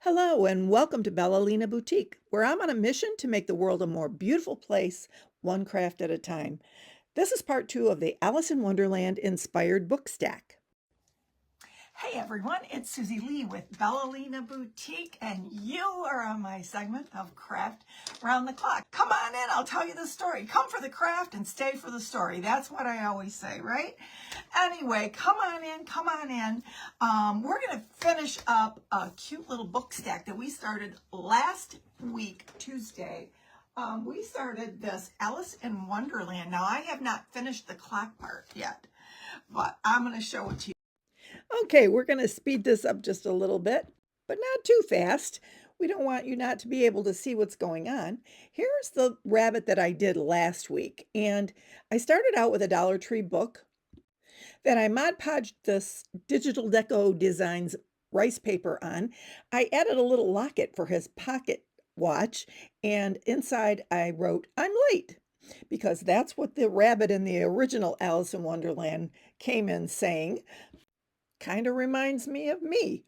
Hello, and welcome to LINA Boutique, where I'm on a mission to make the world a more beautiful place, one craft at a time. This is part two of the Alice in Wonderland inspired book stack. Hey everyone, it's Susie Lee with LINA Boutique, and you are on my segment of Craft Round the Clock. Come on in, I'll tell you the story. Come for the craft and stay for the story. That's what I always say, right? Anyway, come on in, come on in. We're going to finish up a cute little book stack that we started last week, Tuesday. We started this Alice in Wonderland. Now, I have not finished the clock part yet, but I'm going to show it to you. Okay, we're going to speed this up just a little bit, but not too fast. We don't want you not to be able to see what's going on. Here's the rabbit that I did last week, and I started out with a Dollar Tree book. Then I Mod Podged this Digital Deco Designs rice paper on. I added a little locket for his pocket watch, and inside I wrote, "I'm late," because that's what the rabbit in the original Alice in Wonderland came in saying. Kind of reminds me of me.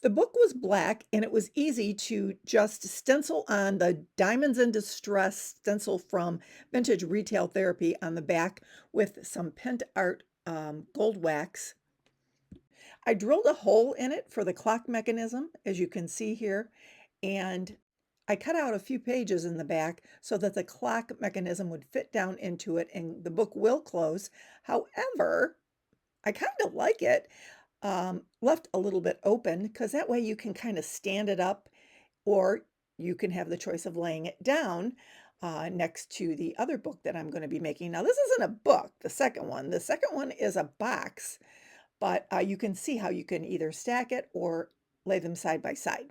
The book was black, and it was easy to just stencil on the Diamonds in Distress stencil from Vintage Retail Therapy on the back with some Pent Art gold wax. I drilled a hole in it for the clock mechanism, as you can see here, and I cut out a few pages in the back so that the clock mechanism would fit down into it and the book will close. However, I kind of like it left a little bit open because that way you can kind of stand it up, or you can have the choice of laying it down next to the other book that I'm going to be making. Now, this isn't a book, the second one. The second one is a box, but you can see how you can either stack it or lay them side by side.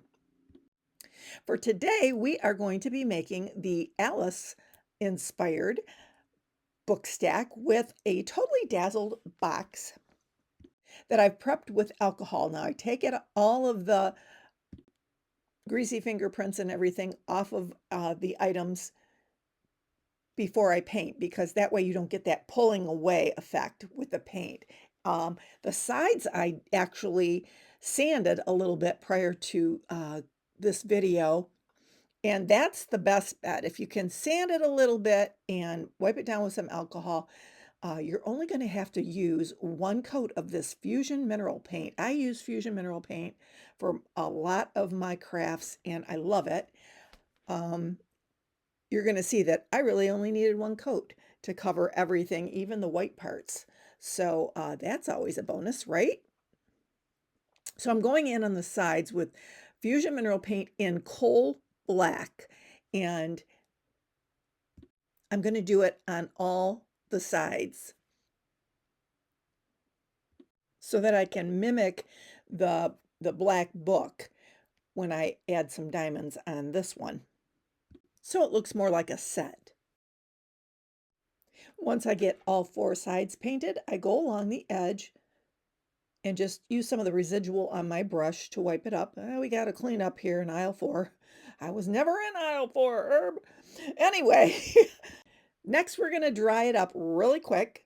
For today, we are going to be making the Alice inspired book stack with a totally dazzled box that I've prepped with alcohol. Now I take it all of the greasy fingerprints and everything off of the items before I paint, because that way you don't get that pulling away effect with the paint. The sides I actually sanded a little bit prior to this video, and that's the best bet. If you can sand it a little bit and wipe it down with some alcohol, you're only going to have to use one coat of this Fusion Mineral Paint. I use Fusion Mineral Paint for a lot of my crafts, and I love it. You're going to see that I really only needed one coat to cover everything, even the white parts. So that's always a bonus, right? So I'm going in on the sides with Fusion Mineral Paint in coal black, and I'm going to do it on all the sides so that I can mimic the black book when I add some diamonds on this one. So it looks more like a set. Once I get all four sides painted, I go along the edge and just use some of the residual on my brush to wipe it up. We got to clean up here in aisle 4. I was never in aisle 4, Herb. Anyway, next we're going to dry it up really quick,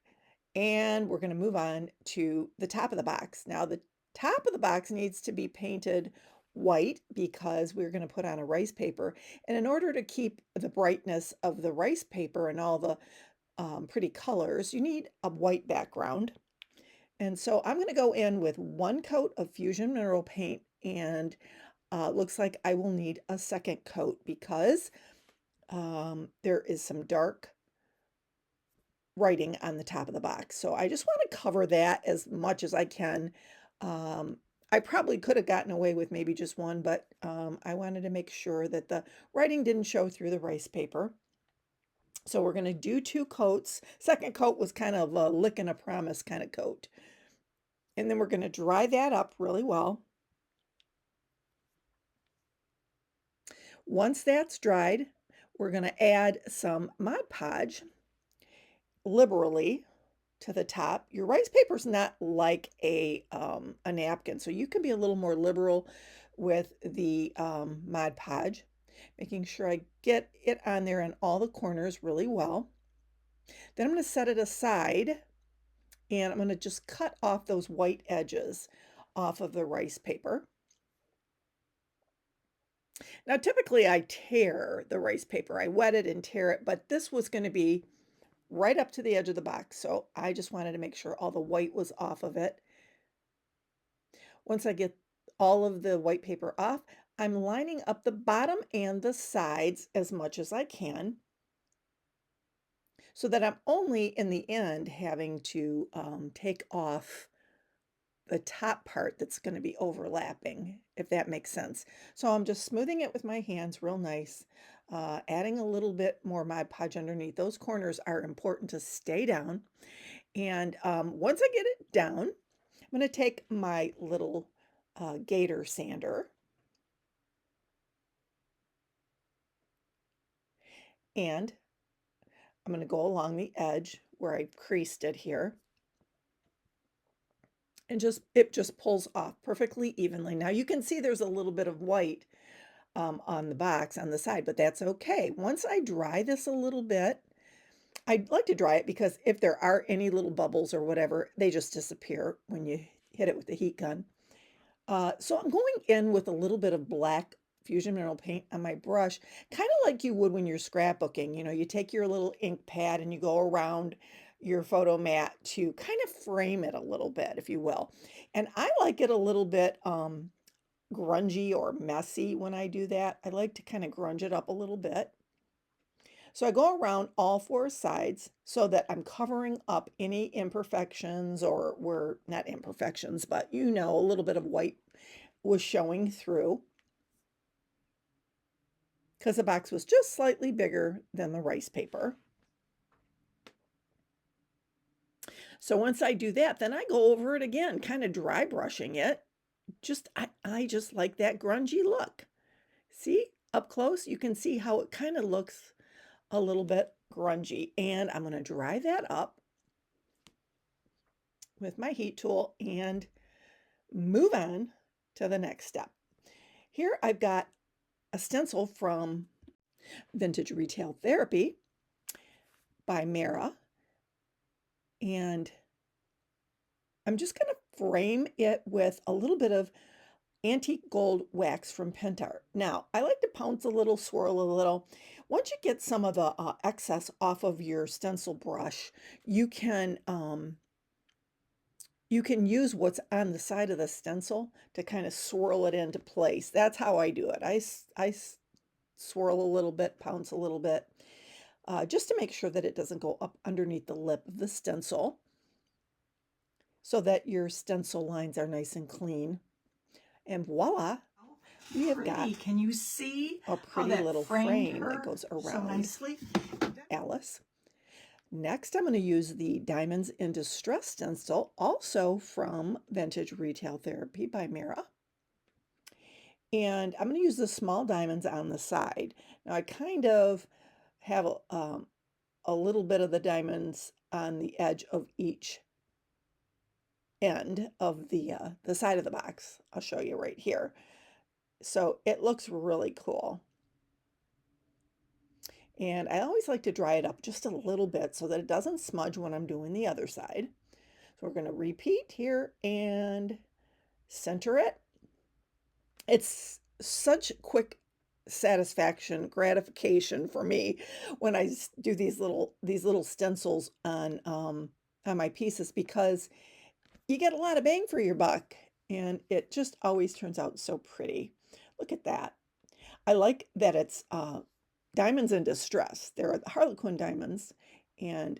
and we're going to move on to the top of the box. Now, the top of the box needs to be painted white because we're going to put on a rice paper. And in order to keep the brightness of the rice paper and all the pretty colors, you need a white background. And so I'm going to go in with one coat of Fusion Mineral Paint, and looks like I will need a second coat because there is some dark writing on the top of the box. So I just want to cover that as much as I can. I probably could have gotten away with maybe just one, but I wanted to make sure that the writing didn't show through the rice paper. So we're going to do 2 coats. Second coat was kind of a lick and a promise kind of coat. And then we're going to dry that up really well. Once that's dried, we're going to add some Mod Podge liberally to the top. Your rice paper is not like a napkin, so you can be a little more liberal with the Mod Podge, making sure I get it on there in all the corners really well. Then I'm going to set it aside, and I'm going to just cut off those white edges off of the rice paper. Now, typically I tear the rice paper. I wet it and tear it, but this was going to be right up to the edge of the box. So I just wanted to make sure all the white was off of it. Once I get all of the white paper off, I'm lining up the bottom and the sides as much as I can so that I'm only in the end having to take off the top part that's going to be overlapping, if that makes sense. So I'm just smoothing it with my hands real nice, adding a little bit more Mod Podge underneath. Those corners are important to stay down. And once I get it down, I'm going to take my little gator sander and I'm going to go along the edge where I creased it here. And it just pulls off perfectly evenly. Now you can see there's a little bit of white on the box on the side, but that's okay. Once I dry this a little bit, I'd like to dry it because if there are any little bubbles or whatever, they just disappear when you hit it with the heat gun. So I'm going in with a little bit of black Fusion Mineral Paint on my brush, kind of like you would when you're scrapbooking. You know, you take your little ink pad and you go around your photo mat to kind of frame it a little bit, if you will. And I like it a little bit grungy or messy when I do that. I like to kind of grunge it up a little bit. So I go around all four sides so that I'm covering up any imperfections or were not imperfections, but you know, a little bit of white was showing through because the box was just slightly bigger than the rice paper. So once I do that, then I go over it again, kind of dry brushing it. I just like that grungy look. See, up close, you can see how it kind of looks a little bit grungy. And I'm going to dry that up with my heat tool and move on to the next step. Here I've got a stencil from Vintage Retail Therapy by Mara. And I'm just going to frame it with a little bit of antique gold wax from Pentart. Now, I like to pounce a little, swirl a little. Once you get some of the excess off of your stencil brush, you can use what's on the side of the stencil to kind of swirl it into place. That's how I do it. I swirl a little bit, pounce a little bit, just to make sure that it doesn't go up underneath the lip of the stencil so that your stencil lines are nice and clean. And voila, we have got Can you see a pretty little frame that goes so around nicely? Alice. Next, I'm going to use the Diamonds in Distress stencil, also from Vintage Retail Therapy by Mara. And I'm going to use the small diamonds on the side. Now, I kind of have a little bit of the diamonds on the edge of each end of the side of the box. I'll show you right here. So it looks really cool. And I always like to dry it up just a little bit so that it doesn't smudge when I'm doing the other side. So we're going to repeat here and center it. It's such quick satisfaction, gratification for me when I do these little stencils on my pieces because you get a lot of bang for your buck and it just always turns out so pretty. Look at that. I like that it's Diamonds in Distress. They're the Harlequin diamonds and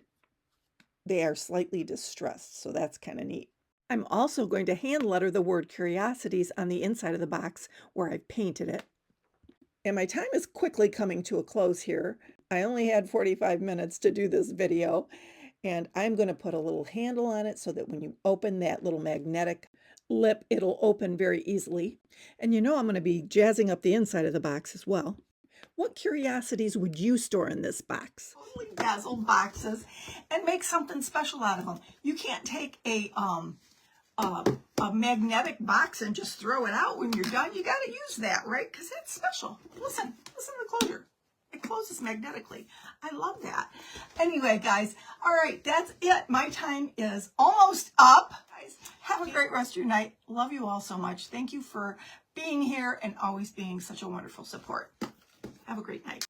they are slightly distressed, so that's kind of neat. I'm also going to hand letter the word Curiosities on the inside of the box where I've painted it. And my time is quickly coming to a close here. I only had 45 minutes to do this video, and I'm going to put a little handle on it so that when you open that little magnetic lip, it'll open very easily. And you know I'm going to be jazzing up the inside of the box as well. What curiosities would you store in this box? Totally dazzle boxes and make something special out of them. You can't take a magnetic box and just throw it out when you're done. You got to use that, right? Because it's special. Listen to the closure. It closes magnetically. I love that. Anyway, guys, all right, that's it. My time is almost up. Guys, have a great rest of your night. Love you all so much. Thank you for being here and always being such a wonderful support. Have a great night.